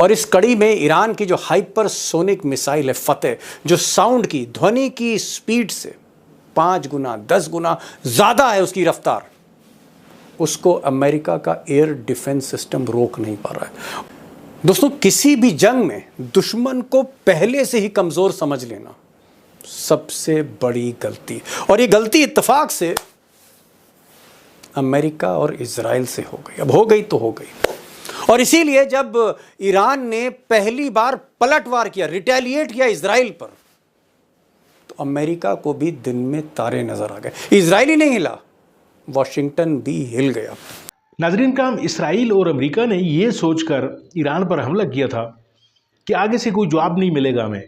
और इस कड़ी में ईरान की जो हाइपरसोनिक मिसाइल है फतेह, जो साउंड की, ध्वनि की स्पीड से 5 गुना 10 गुना ज्यादा है उसकी रफ्तार, उसको अमेरिका का एयर डिफेंस सिस्टम रोक नहीं पा रहा है। दोस्तों, किसी भी जंग में दुश्मन को पहले से ही कमजोर समझ लेना सबसे बड़ी गलती, और ये गलती इत्तेफाक से अमेरिका और इजराइल से हो गई। अब हो गई तो हो गई। और इसीलिए जब ईरान ने पहली बार पलटवार किया, रिटेलिएट किया इजराइल पर, तो अमेरिका को भी दिन में तारे नजर आ गए। इजराइल ही नहीं हिला, वॉशिंगटन भी हिल गया। नाजरीन काम, इसराइल और अमेरिका ने यह सोचकर ईरान पर हमला किया था कि आगे से कोई जवाब नहीं मिलेगा, हमें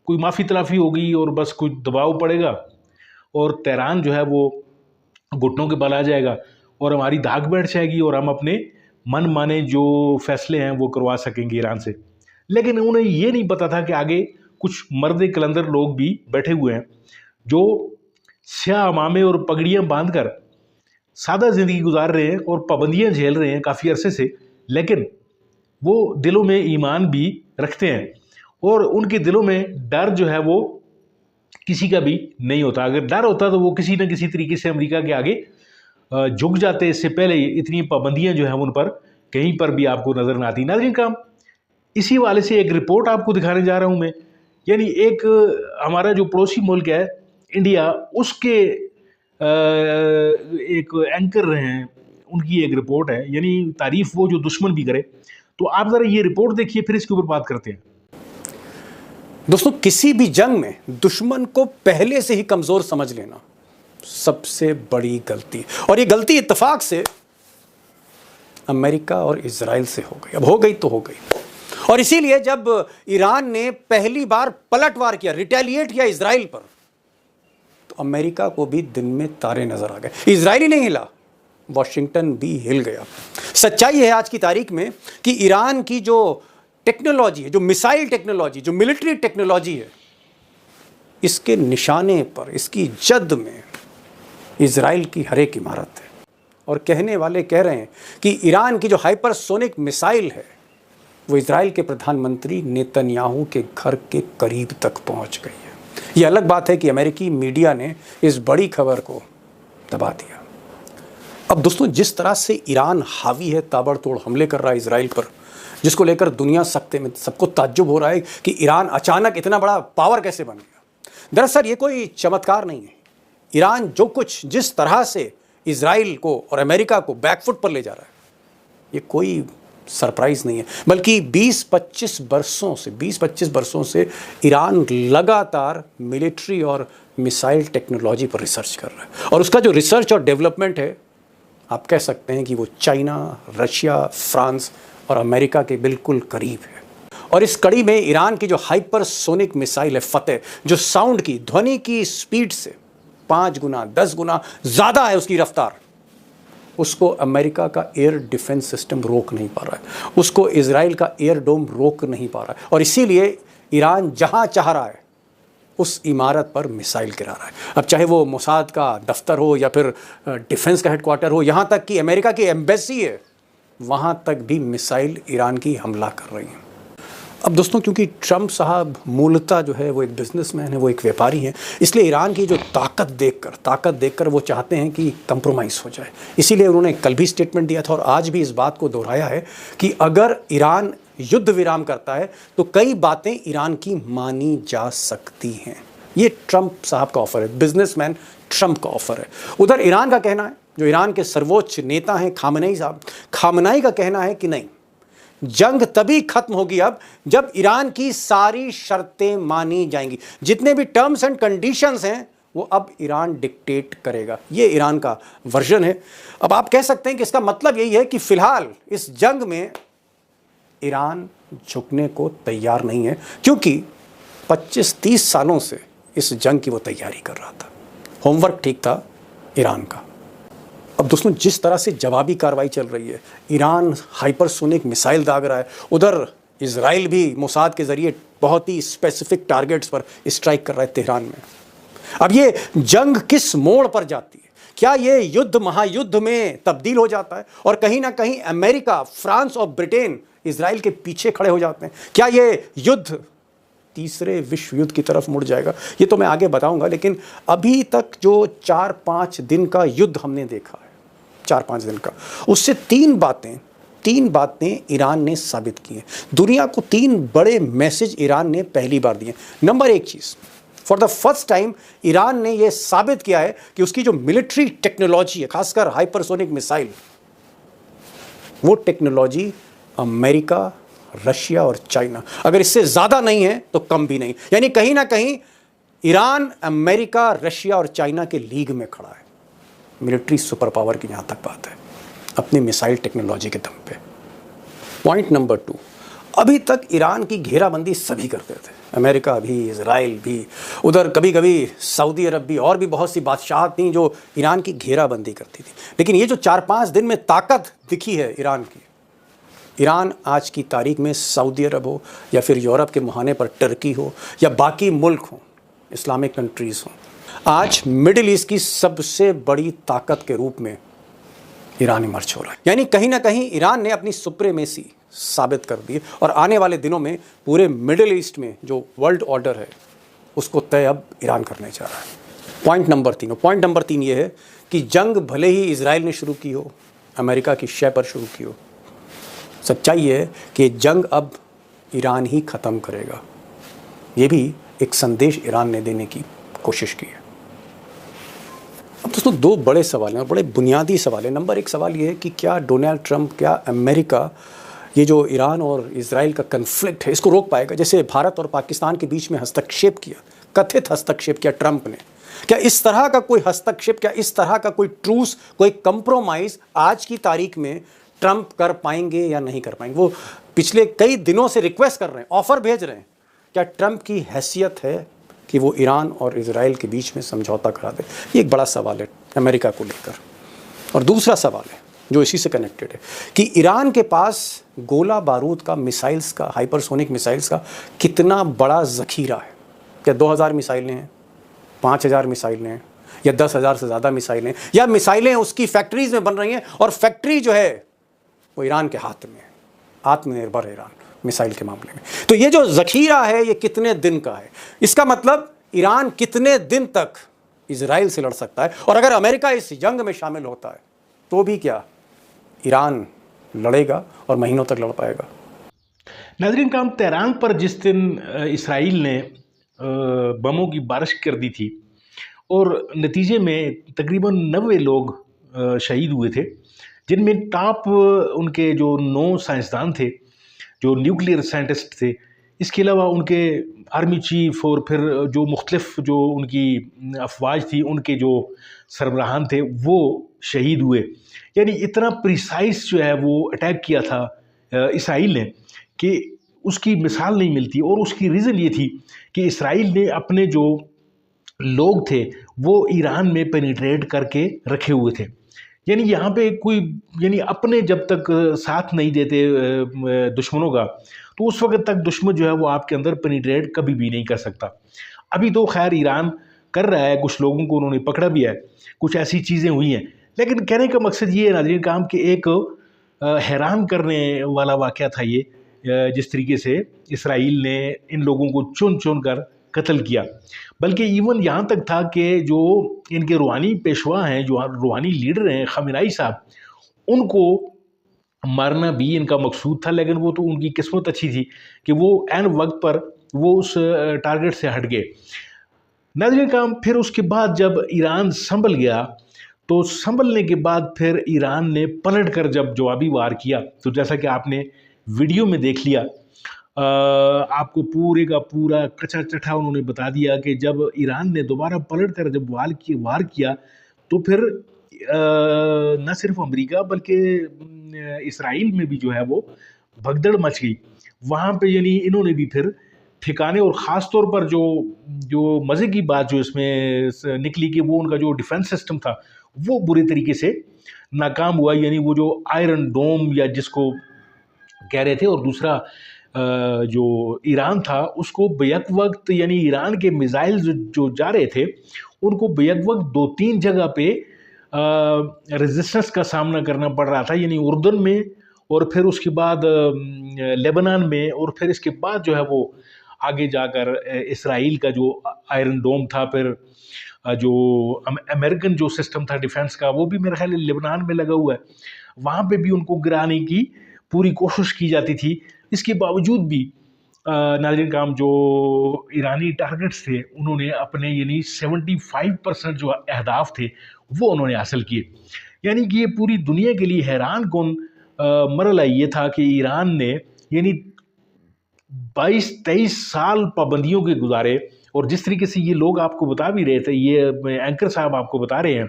कोई माफ़ी तलाफ़ी होगी और बस कुछ दबाव पड़ेगा और तेहरान जो है वो घुटनों के बल आ जाएगा और हमारी धाक बैठ जाएगी और हम अपने मन माने जो फैसले हैं वो करवा सकेंगे ईरान से। लेकिन उन्हें ये नहीं पता था कि आगे कुछ मर्द कलंदर लोग भी बैठे हुए हैं जो स्याह अमामे और पगड़ियाँ बांधकर सादा ज़िंदगी गुजार रहे हैं और पाबंदियाँ झेल रहे हैं काफ़ी अरसे से, लेकिन वो दिलों में ईमान भी रखते हैं और उनके दिलों में डर जो है वो किसी का भी नहीं होता। अगर डर होता तो वो किसी न किसी तरीके से अमेरिका के आगे झुक जाते। इससे पहले इतनी पाबंदियां जो हैं उन पर कहीं पर भी आपको नज़र न आती। नाज़रीन काम, इसी वाले से एक रिपोर्ट आपको दिखाने जा रहा हूं मैं। यानी एक हमारा जो पड़ोसी मुल्क है इंडिया, उसके एक एंकर रहे हैं, उनकी एक रिपोर्ट है। यानी तारीफ वो जो दुश्मन भी करे। तो आप ज़रा ये रिपोर्ट देखिए, फिर इसके ऊपर बात करते हैं। दोस्तों, किसी भी जंग में दुश्मन को पहले से ही कमजोर समझ लेना सबसे बड़ी गलती, और ये गलती इत्तेफाक से अमेरिका और इजराइल से हो गई। अब हो गई तो हो गई। और इसीलिए जब ईरान ने पहली बार पलटवार किया, रिटेलिएट किया इजराइल पर, तो अमेरिका को भी दिन में तारे नजर आ गए। इजराइल ही नहीं हिला, वॉशिंगटन भी हिल गया। सच्चाई है आज की तारीख में कि ईरान की जो टेक्नोलॉजी है, जो मिसाइल टेक्नोलॉजी, जो मिलिट्री टेक्नोलॉजी है, इसके निशाने पर, इसकी जद में इजराइल की हर एक इमारत है। और कहने वाले कह रहे हैं कि ईरान की जो हाइपरसोनिक मिसाइल है वो इजराइल के प्रधानमंत्री नेतन्याहू के घर के करीब तक पहुंच गई है। यह अलग बात है कि अमेरिकी मीडिया ने इस बड़ी खबर को दबा दिया। अब दोस्तों, जिस तरह से ईरान हावी है, ताबड़तोड़ हमले कर रहा है इजराइल पर, जिसको लेकर दुनिया सख्ते में, सबको ताज्जुब हो रहा है कि ईरान अचानक इतना बड़ा पावर कैसे बन गया। दरअसल ये कोई चमत्कार नहीं है। ईरान जो कुछ, जिस तरह से इजराइल को और अमेरिका को बैकफुट पर ले जा रहा है, ये कोई सरप्राइज नहीं है, बल्कि 20-25 वर्षों से ईरान लगातार मिलिट्री और मिसाइल टेक्नोलॉजी पर रिसर्च कर रहा है। और उसका जो रिसर्च और डेवलपमेंट है, आप कह सकते हैं कि वो चाइना, रशिया, फ्रांस और अमेरिका के बिल्कुल करीब है। और इस कड़ी में ईरान की जो हाइपरसोनिक मिसाइल है फतेह, जो साउंड की, ध्वनि की स्पीड से 5 गुना 10 गुना ज्यादा है उसकी रफ्तार, उसको अमेरिका का एयर डिफेंस सिस्टम रोक नहीं पा रहा है, उसको इजराइल का एयर डोम रोक नहीं पा रहा है। और इसीलिए ईरान जहां चाह रहा है उस इमारत पर मिसाइल गिरा रहा है। अब चाहे वो मोसाद का दफ्तर हो या फिर डिफेंस का हेडक्वार्टर हो, यहां तक कि अमेरिका की एम्बेसी है, वहां तक भी मिसाइल ईरान की हमला कर रही हैं। अब दोस्तों, क्योंकि ट्रंप साहब मूलतः जो है वो एक बिजनेसमैन है, वो एक व्यापारी हैं, इसलिए ईरान की जो ताकत देखकर वो चाहते हैं कि कंप्रोमाइज़ हो जाए। इसीलिए उन्होंने कल भी स्टेटमेंट दिया था और आज भी इस बात को दोहराया है कि अगर ईरान युद्ध विराम करता है तो कई बातें ईरान की मानी जा सकती हैं। ये ट्रंप साहब का ऑफर है, बिजनेसमैन ट्रंप का ऑफर है। उधर ईरान का कहना है, जो ईरान के सर्वोच्च नेता हैं खामनेई साहब, खामनेई का कहना है कि नहीं, जंग तभी खत्म होगी अब जब ईरान की सारी शर्तें मानी जाएंगी। जितने भी टर्म्स एंड कंडीशंस हैं वो अब ईरान डिक्टेट करेगा। ये ईरान का वर्जन है। अब आप कह सकते हैं कि इसका मतलब यही है कि फिलहाल इस जंग में ईरान झुकने को तैयार नहीं है, क्योंकि 25-30 सालों से इस जंग की वो तैयारी कर रहा था। होमवर्क ठीक था ईरान का। अब दोस्तों, जिस तरह से जवाबी कार्रवाई चल रही है, ईरान हाइपरसोनिक मिसाइल दाग रहा है, उधर इजराइल भी मोसाद के जरिए बहुत ही स्पेसिफिक टारगेट्स पर स्ट्राइक कर रहा है तेहरान में। अब ये जंग किस मोड़ पर जाती है, क्या ये युद्ध महायुद्ध में तब्दील हो जाता है और कहीं ना कहीं अमेरिका, फ्रांस और ब्रिटेन इजराइल के पीछे खड़े हो जाते हैं? क्या ये युद्ध तीसरे विश्व युद्ध की तरफ मुड़ जाएगा? ये तो मैं आगे बताऊंगा, लेकिन अभी तक जो 4-5 दिन का युद्ध हमने देखा है, 4-5 दिन का, उससे तीन बातें ईरान ने साबित की हैं। दुनिया को 3 बड़े मैसेज ईरान ने पहली बार दिए। Number 1 cheese, for the first time Iran ने यह साबित किया है कि उसकी जो मिलिट्री टेक्नोलॉजी है, खासकर हाइपरसोनिक मिसाइल, वो टेक्नोलॉजी अमेरिका, रशिया और चाइना, अगर इससे ज़्यादा नहीं है तो कम भी नहीं, यानी कहीं ना कहीं ईरान अमेरिका, रशिया और चाइना के लीग में खड़ा है मिलिट्री सुपर पावर की, जहाँ तक बात है, अपनी मिसाइल टेक्नोलॉजी के दम पे। पॉइंट नंबर 2, अभी तक ईरान की घेराबंदी सभी करते थे, अमेरिका भी, इजराइल भी, उधर कभी कभी सऊदी अरब भी, और भी बहुत सी बादशाह थी जो ईरान की घेराबंदी करती थी। लेकिन ये जो 4-5 दिन में ताकत दिखी है ईरान की, ईरान आज की तारीख में सऊदी अरब हो या फिर यूरोप के मुहाने पर टर्की हो या बाकी मुल्क हो, इस्लामिक कंट्रीज़ हों, आज मिडिल ईस्ट की सबसे बड़ी ताकत के रूप में ईरान इमर्ज हो रहा है। यानी कहीं ना कहीं ईरान ने अपनी सुप्रीमेसी साबित कर दी और आने वाले दिनों में पूरे मिडिल ईस्ट में जो वर्ल्ड ऑर्डर है उसको तय अब ईरान करने जा रहा है। पॉइंट नंबर 3 ये है कि जंग भले ही इजराइल ने शुरू की हो, अमेरिका की शय पर शुरू की हो, सच्चाई ये है कि जंग अब ईरान ही ख़त्म करेगा। ये भी एक संदेश ईरान ने देने की कोशिश की है। अब दोस्तों 2 बड़े सवाल हैं और बड़े बुनियादी सवाल हैं। नंबर 1 सवाल ये है कि क्या डोनाल्ड ट्रंप, क्या अमेरिका ये जो ईरान और इजराइल का कन्फ्लिक्ट है इसको रोक पाएगा? जैसे भारत और पाकिस्तान के बीच में हस्तक्षेप किया, कथित हस्तक्षेप किया ट्रंप ने, क्या इस तरह का कोई हस्तक्षेप, क्या इस तरह का कोई ट्रूस, कोई कंप्रोमाइज़ आज की तारीख में ट्रंप कर पाएंगे या नहीं कर पाएंगे? वो पिछले कई दिनों से रिक्वेस्ट कर रहे हैं, ऑफर भेज रहे हैं। क्या ट्रंप की हैसियत है कि वो ईरान और इजराइल के बीच में समझौता करा दे? ये एक बड़ा सवाल है अमेरिका को लेकर। और दूसरा सवाल है जो इसी से कनेक्टेड है कि ईरान के पास गोला बारूद का, मिसाइल्स का, हाइपरसोनिक मिसाइल्स का कितना बड़ा ज़खीरा है। क्या 2000 मिसाइलें हैं, 5000 मिसाइलें हैं, या 10,000 से ज़्यादा मिसाइलें, या मिसाइलें उसकी फैक्ट्रीज में बन रही हैं और फैक्ट्री जो है वो ईरान के हाथ में है, आत्मनिर्भर है ईरान मिसाइल के मामले में। तो ये जो ज़खीरा है ये कितने दिन का है? इसका मतलब ईरान कितने दिन तक इजराइल से लड़ सकता है? और अगर अमेरिका इस जंग में शामिल होता है तो भी क्या ईरान लड़ेगा और महीनों तक लड़ पाएगा? नाज़रीन काम, तेहरान पर जिस दिन इसराइल ने बमों की बारिश कर दी थी और नतीजे में तकरीबन 90 लोग शहीद हुए थे, जिनमें टॉप उनके जो 9 साइंसदान थे, जो न्यूक्लियर साइंटिस्ट थे, इसके अलावा उनके आर्मी चीफ और फिर जो मुख्तलिफ जो उनकी अफवाज थी, उनके जो सरबराहान थे, वो शहीद हुए। यानी इतना प्रिसाइज जो है वो अटैक किया था इसराइल ने कि उसकी मिसाल नहीं मिलती। और उसकी रीज़न ये थी कि इसराइल ने अपने जो लोग थे वो ईरान में पेनिट्रेट करके रखे हुए थे। यानी यहाँ पे कोई, यानी अपने जब तक साथ नहीं देते दुश्मनों का, तो उस वक्त तक दुश्मन जो है वो आपके अंदर पेनिट्रेट कभी भी नहीं कर सकता। अभी तो खैर ईरान कर रहा है, कुछ लोगों को उन्होंने पकड़ा भी है, कुछ ऐसी चीज़ें हुई हैं। लेकिन कहने का मकसद ये है नाज़रीन काम कि एक हैरान करने वाला वाक़या था ये, जिस तरीके से इसराइल ने इन लोगों को चुन चुन कर कत्ल किया। बल्कि इवन यहाँ तक था कि जो इनके रूहानी पेशवा हैं, जो रूहानी लीडर हैं खमेनाई साहब, उनको मारना भी इनका मकसूद था। लेकिन वो तो उनकी किस्मत अच्छी थी कि वो ऐन वक्त पर वो उस टारगेट से हट गए। नाज़रीन काम, फिर उसके बाद जब ईरान संभल गया, तो संभलने के बाद फिर ईरान ने पलट कर जब जवाबी वार किया, तो जैसा कि आपने वीडियो में देख लिया, आपको पूरे का पूरा कच्चा चट्ठा उन्होंने बता दिया कि जब ईरान ने दोबारा पलट कर जब वार किया तो फिर न सिर्फ अमेरिका बल्कि इसराइल में भी जो है वो भगदड़ मच गई वहाँ पे। यानी इन्होंने भी फिर ठिकाने, और ख़ास तौर पर जो मज़े की बात जो इसमें निकली कि वो उनका जो डिफेंस सिस्टम था वो बुरी तरीके से नाकाम हुआ। यानी वो जो आयरन डोम या जिसको कह रहे थे, और दूसरा जो ईरान था उसको बेयक वक्त, यानी ईरान के मिसाइल जो जा रहे थे उनको बेयक वक्त 2-3 जगह पे रेजिस्टेंस का सामना करना पड़ रहा था, यानी उर्दन में, और फिर उसके बाद लेबनान में, और फिर इसके बाद जो है वो आगे जाकर इसराइल का जो आयरन डोम था, फिर जो अमेरिकन जो सिस्टम था डिफेंस का, वो भी मेरे ख्याल लेबनान में लगा हुआ है, वहाँ पे भी उनको गिराने की पूरी कोशिश की जाती थी। इसके बावजूद भी नाज़रीन काम जो ईरानी टारगेट्स थे उन्होंने अपने यानी 75% जो अहदाफ थे वो उन्होंने हासिल किए। यानी कि ये पूरी दुनिया के लिए हैरान कौन मरला ये था कि ईरान ने यानी 22-23 साल पाबंदियों के गुजारे, और जिस तरीके से ये लोग आपको बता भी रहे थे, ये एंकर साहब आपको बता रहे हैं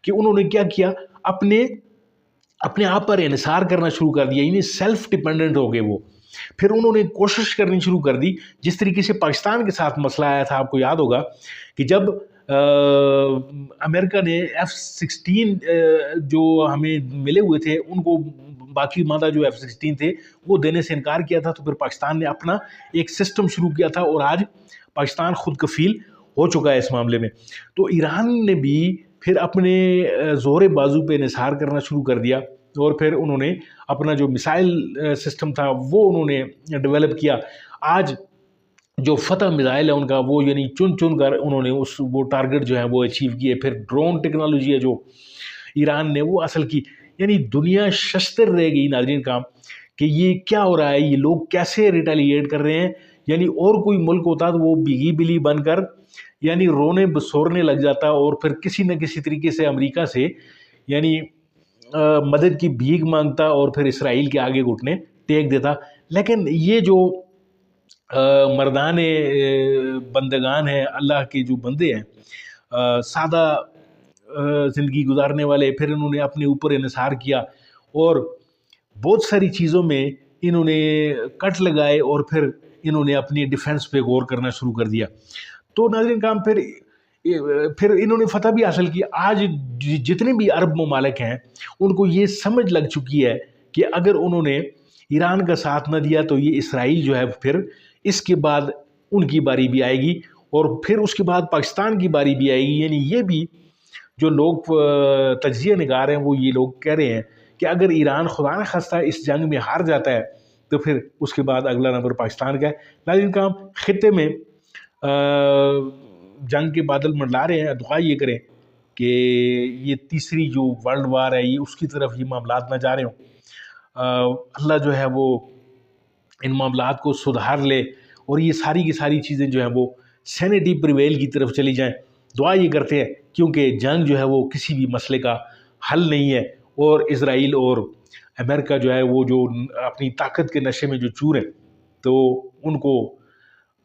कि उन्होंने क्या किया, अपने आप पर इन्हिसार करना शुरू कर दिया, यानी सेल्फ डिपेंडेंट हो गए वो। फिर उन्होंने कोशिश करनी शुरू कर दी, जिस तरीके से पाकिस्तान के साथ मसला आया था, आपको याद होगा कि जब अमेरिका ने F-16 जो हमें मिले हुए थे उनको बाकी मादा जो F-16 थे वो देने से इनकार किया था, तो फिर पाकिस्तान ने अपना एक सिस्टम शुरू किया था, और आज पाकिस्तान खुद कफील हो चुका है इस मामले में। तो ईरान ने भी फिर अपने ज़ोर बाजू पे निसार करना शुरू कर दिया, और फिर उन्होंने अपना जो मिसाइल सिस्टम था वो उन्होंने डेवलप किया। आज जो फतह मिसाइल है उनका, वो यानी चुन चुन कर उन्होंने वो टारगेट जो है वो अचीव किए। फिर ड्रोन टेक्नोलॉजी है जो ईरान ने वो हासिल की, यानी दुनिया शस्त्र रह गई नाज़रीन काम कि ये क्या हो रहा है, ये लोग कैसे रिटेलिएट कर रहे हैं। यानी और कोई मुल्क होता तो वो बिगी बिली बनकर यानी रोने बसोरने लग जाता, और फिर किसी न किसी तरीके से अमेरिका से यानी मदद की भीख मांगता, और फिर इसराइल के आगे घुटने टेक देता। लेकिन ये जो मर्दाने बंदगान हैं, अल्लाह के जो बंदे हैं, सादा ज़िंदगी गुजारने वाले, फिर इन्होंने अपने ऊपर इन्हिसार किया और बहुत सारी चीज़ों में इन्होंने कट लगाए, और फिर इन्होंने अपनी डिफेंस पे गौर करना शुरू कर दिया। तो नाज़रीन काम फिर इन्होंने फतह भी हासिल की। आज जितने भी अरब ममालिक हैं उनको ये समझ लग चुकी है कि अगर उन्होंने ईरान का साथ न दिया तो ये इसराइल जो है फिर इसके बाद उनकी बारी भी आएगी, और फिर उसके बाद पाकिस्तान की बारी भी आएगी। यानी ये भी जो लोग तज्जिया निगार हैं वो ये लोग कह रहे हैं कि अगर ईरान खुदा न खास्ता इस जंग में हार जाता है तो फिर उसके बाद अगला नंबर पाकिस्तान का है। नाज़रीन काम खित्ते में जंग के बादल मंडला रहे हैं। दुआ ये करें कि ये तीसरी जो वर्ल्ड वार है ये उसकी तरफ ये मामलात ना जा रहे हों। अल्लाह जो है वो इन मामलात को सुधार ले, और ये सारी की सारी चीज़ें जो हैं वो सैनिटी प्रिवेल की तरफ चली जाएं। दुआ ये करते हैं क्योंकि जंग जो है वो किसी भी मसले का हल नहीं है, और इसराइल और अमेरिका जो है वो जो अपनी ताकत के नशे में जो चूर हैं, तो उनको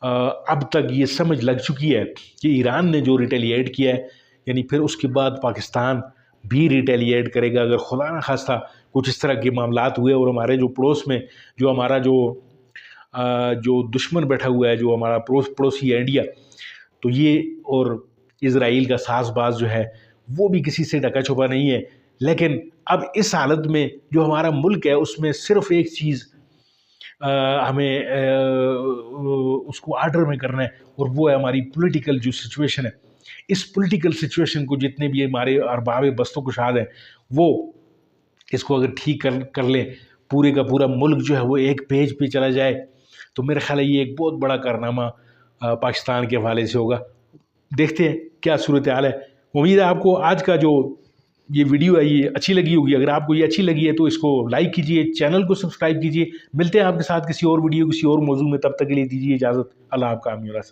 अब तक ये समझ लग चुकी है कि ईरान ने जो रिटेलिएट किया है, यानी फिर उसके बाद पाकिस्तान भी रिटेलिएट करेगा अगर खुदा न खास्ता कुछ इस तरह के मामलात हुए। और हमारे जो पड़ोस में जो हमारा जो दुश्मन बैठा हुआ है, जो हमारा पड़ोसी है इंडिया, तो ये और इज़राइल का साज़बाज जो है वो भी किसी से ढका छुपा नहीं है। लेकिन अब इस हालत में जो हमारा मुल्क है उसमें सिर्फ़ एक चीज़ हमें उसको आर्डर में करना है, और वो है हमारी पॉलिटिकल जो सिचुएशन है। इस पॉलिटिकल सिचुएशन को जितने भी हमारे अरबाब बस्तों को शाद हैं वो इसको अगर ठीक कर लें, पूरे का पूरा मुल्क जो है वो एक पेज पे चला जाए, तो मेरा ख्याल है ये एक बहुत बड़ा कारनामा पाकिस्तान के हवाले से होगा। देखते हैं क्या सूरत हाल है। उम्मीद है आपको आज का जो ये वीडियो है ये अच्छी लगी होगी। अगर आपको ये अच्छी लगी है तो इसको लाइक कीजिए, चैनल को सब्सक्राइब कीजिए। मिलते हैं आपके साथ किसी और वीडियो किसी और मौजू में, तब तक के लिए दीजिए इजाज़त। अल्लाह आपका आमीन।